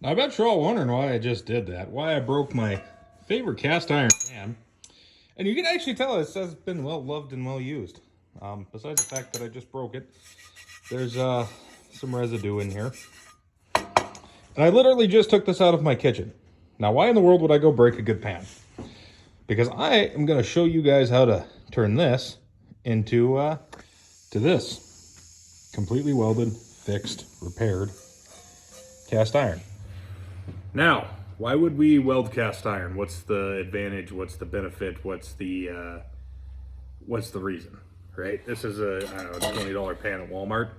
I bet you're all wondering why I just did that, why I broke my favorite cast iron pan. And you can actually tell it says it's been well loved and well used. Besides the fact that I just broke it, there's some residue in here. And I literally just took this out of my kitchen. Now, why in the world would I go break a good pan? Because I am going to show you guys how to turn this into to this. Completely welded, fixed, repaired cast iron. Now, why would we weld cast iron? What's the advantage? What's the benefit? What's the reason, right? This is a, I don't know, $20 pan at Walmart.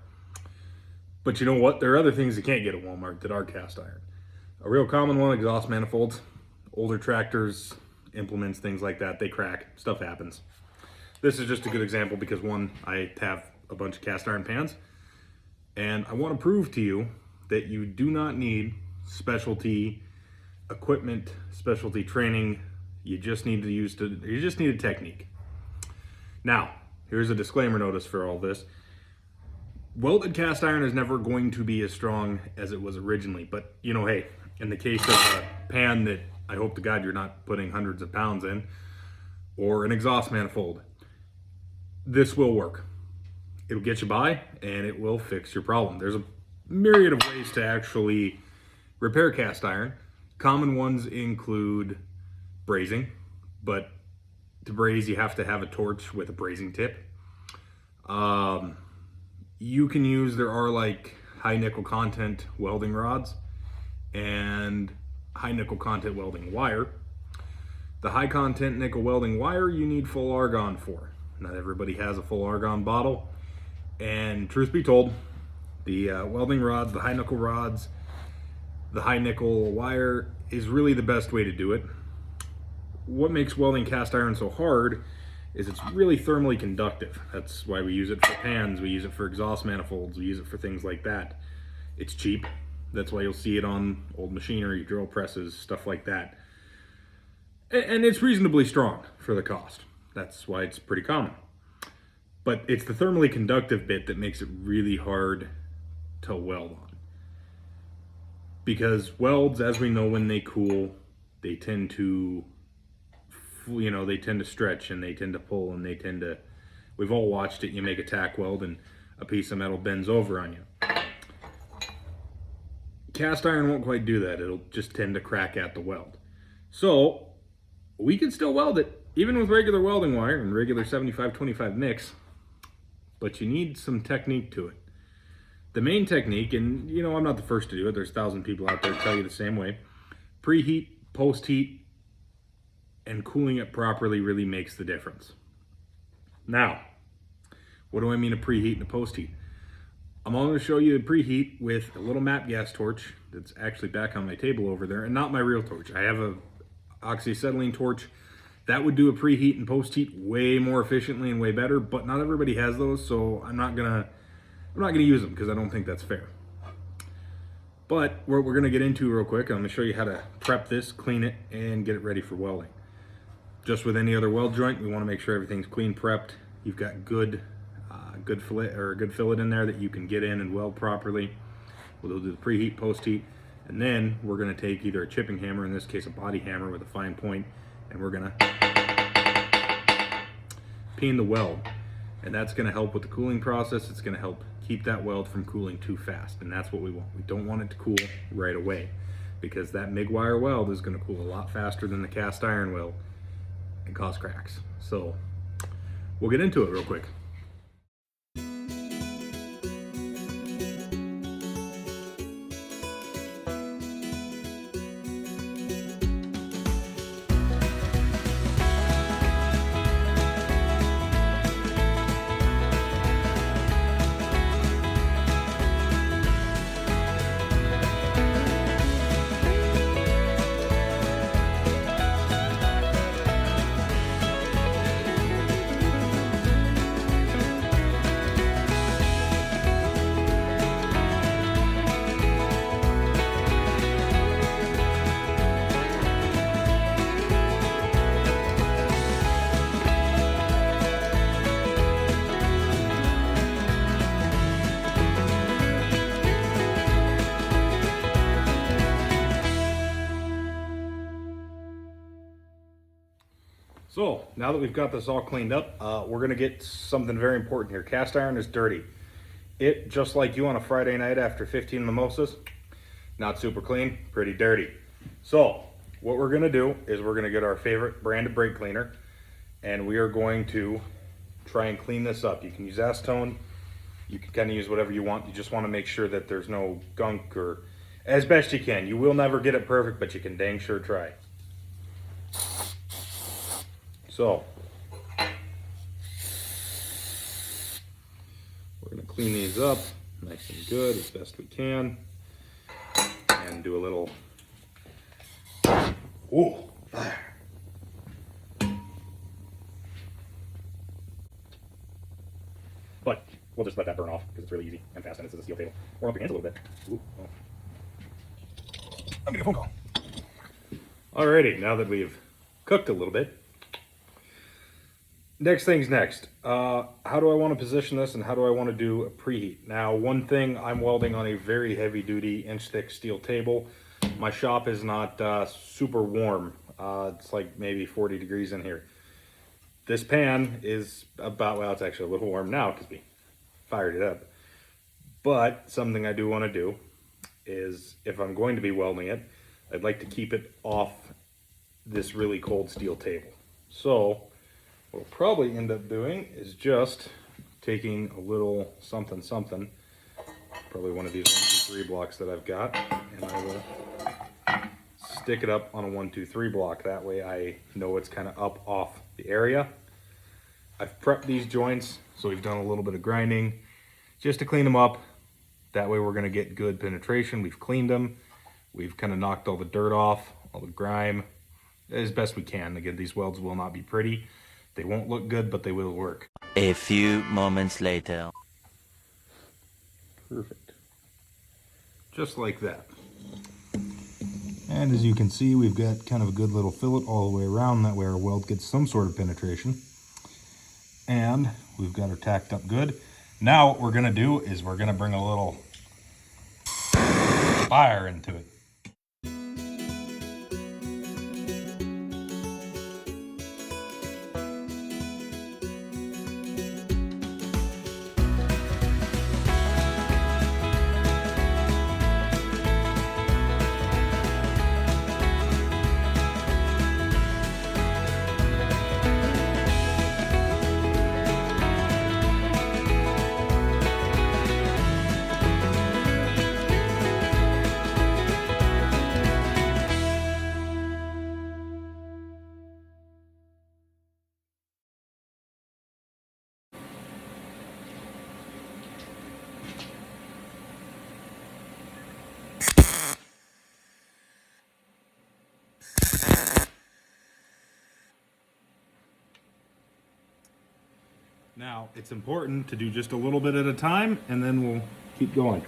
But you know what? There are other things you can't get at Walmart that are cast iron. A real common one, exhaust manifolds. Older tractors, implements, things like that, they crack. Stuff happens. This is just a good example because one, I have a bunch of cast iron pans. And I want to prove to you that you do not need specialty equipment, specialty training. You just need a technique. Now, here's a disclaimer notice for all this. Welded cast iron is never going to be as strong as it was originally, but you know, hey, in the case of a pan that I hope to God you're not putting hundreds of pounds in, or an exhaust manifold, this will work. It'll get you by and it will fix your problem. There's a myriad of ways to actually repair cast iron. Common ones include brazing, but to braze you have to have a torch with a brazing tip. You can use, there are like high nickel content welding rods and high nickel content welding wire. The high content nickel welding wire you need full argon for. Not everybody has a full argon bottle, and truth be told, the welding rods, the high nickel rods, the high nickel wire is really the best way to do it. What makes welding cast iron so hard is it's really thermally conductive. That's why we use it for pans, we use it for exhaust manifolds, we use it for things like that. It's cheap. That's why you'll see it on old machinery, drill presses, stuff like that. And it's reasonably strong for the cost. That's why it's pretty common. But it's the thermally conductive bit that makes it really hard to weld on. Because welds, as we know, when they cool, they tend to, you know, they tend to stretch and they tend to pull and they tend to, we've all watched it, you make a tack weld and a piece of metal bends over on you. Cast iron won't quite do that. It'll just tend to crack at the weld. So we can still weld it, even with regular welding wire and regular 75-25 mix, but you need some technique to it. The main technique, and you know, I'm not the first to do it, there's 1,000 people out there that tell you the same way. Preheat, post-heat, and cooling it properly really makes the difference. Now, what do I mean a preheat and a post-heat? I'm going to show you a preheat with a little MAP gas torch that's actually back on my table over there, and not my real torch. I have a oxyacetylene torch that would do a preheat and post-heat way more efficiently and way better, but not everybody has those, so I'm not gonna use them because I don't think that's fair. But what we're gonna get into real quick, I'm gonna show you how to prep this, clean it, and get it ready for welding. Just with any other weld joint, we want to make sure everything's clean prepped. You've got good fillet in there that you can get in and weld properly. We'll do the preheat, post-heat, and then we're gonna take either a chipping hammer, in this case a body hammer with a fine point, and we're gonna peen the weld. And that's gonna help with the cooling process. It's gonna help keep that weld from cooling too fast, and that's what we want. We don't want it to cool right away because that MIG wire weld is gonna cool a lot faster than the cast iron will and cause cracks. So we'll get into it real quick. So now that we've got this all cleaned up, we're gonna get something very important here. Cast iron is dirty. It, just like you on a Friday night after 15 mimosas, not super clean, pretty dirty. So what we're gonna do is we're gonna get our favorite brand of brake cleaner, and we are going to try and clean this up. You can use acetone, you can kind of use whatever you want. You just wanna make sure that there's no gunk, or as best you can. You will never get it perfect, but you can dang sure try. So, we're gonna clean these up nice and good as best we can, and do a little, ooh, fire. But we'll just let that burn off because it's really easy and fast, and this is a steel table. Warm up your hands a little bit. Ooh, oh. I'm getting a phone call. Alrighty, now that we've cooked a little bit, next thing's next. How do I want to position this, and how do I want to do a preheat? Now, one thing, I'm welding on a very heavy duty inch thick steel table. My shop is not super warm. It's like maybe 40 degrees in here. This pan is about, well, it's actually a little warm now because we fired it up. But something I do want to do is, if I'm going to be welding it, I'd like to keep it off this really cold steel table. So what we'll probably end up doing is just taking a little something, probably one of these 1, 2, 3 blocks that I've got, and I will stick it up on a 1, 2, 3 block. That way I know it's kind of up off the area. I've prepped these joints, so we've done a little bit of grinding just to clean them up. That way we're going to get good penetration. We've cleaned them. We've kind of knocked all the dirt off, all the grime, as best we can. Again, these welds will not be pretty. They won't look good, but they will work. A few moments later. Perfect. Just like that. And as you can see, we've got kind of a good little fillet all the way around. That way our weld gets some sort of penetration. And we've got her tacked up good. Now what we're gonna do is we're gonna bring a little fire into it. Now, it's important to do just a little bit at a time, and then we'll keep going.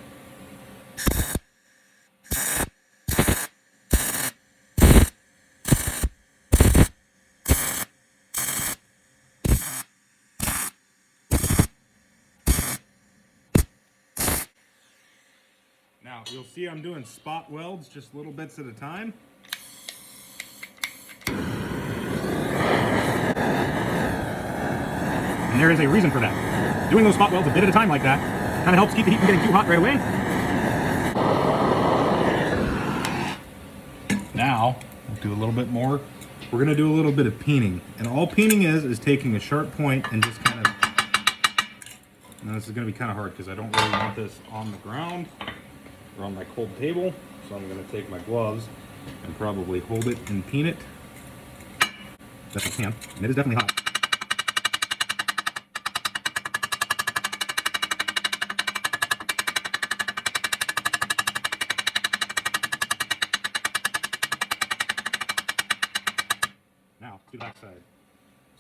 Now, you'll see I'm doing spot welds, just little bits at a time. And there is a reason for that. Doing those spot welds a bit at a time like that kind of helps keep the heat from getting too hot right away. Now, we'll do a little bit more. We're going to do a little bit of peening. And all peening is taking a sharp point and just kind of... Now this is going to be kind of hard because I don't really want this on the ground or on my cold table. So I'm going to take my gloves and probably hold it and peen it. Best I can. And it is definitely hot. Now, to the back side.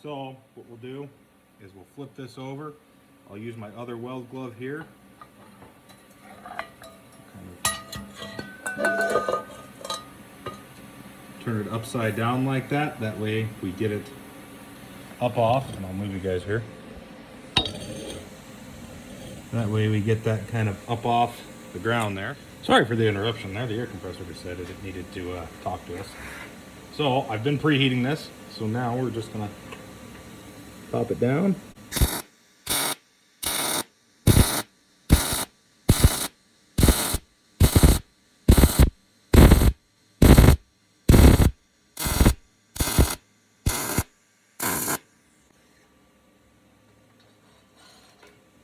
So what we'll do is we'll flip this over. I'll use my other weld glove here. Turn it upside down like that. That way we get it up off, and I'll move you guys here. That way we get that kind of up off the ground there. Sorry for the interruption there. The air compressor decided it needed to talk to us. So I've been preheating this. So now we're just gonna pop it down.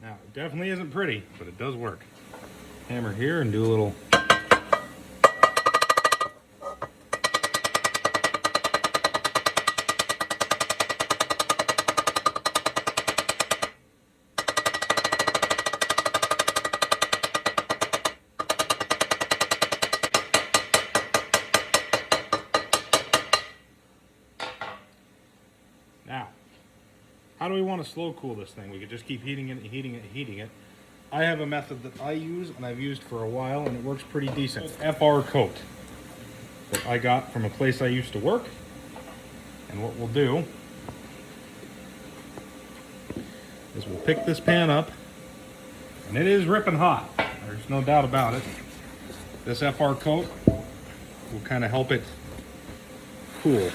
Now, it definitely isn't pretty, but it does work. Hammer here and do a little. Now, how do we want to slow cool this thing? We could just keep heating it, heating it, heating it. I have a method that I use and I've used for a while and it works pretty decent. FR coat that I got from a place I used to work. And what we'll do is we'll pick this pan up, and it is ripping hot. There's no doubt about it. This FR coat will kind of help it cool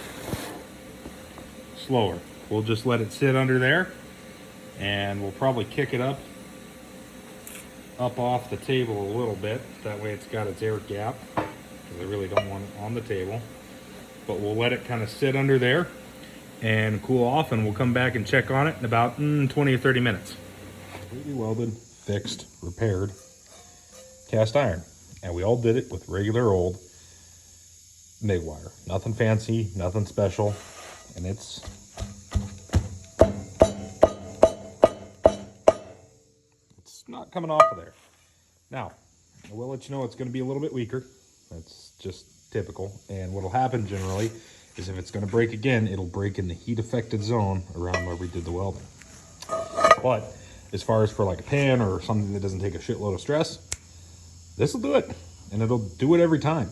slower. We'll just let it sit under there, and we'll probably kick it up off the table a little bit. That way it's got its air gap, because I really don't want it on the table. But we'll let it kind of sit under there and cool off, and we'll come back and check on it in about 20 or 30 minutes. Completely welded, fixed, repaired cast iron. And we all did it with regular old MIG wire. Nothing fancy, nothing special. And it's not coming off of there. Now, I will let you know it's going to be a little bit weaker. That's just typical. And what'll happen generally is if it's going to break again, it'll break in the heat affected zone around where we did the welding. But as far as for like a pan or something that doesn't take a shitload of stress, this will do it. And it'll do it every time.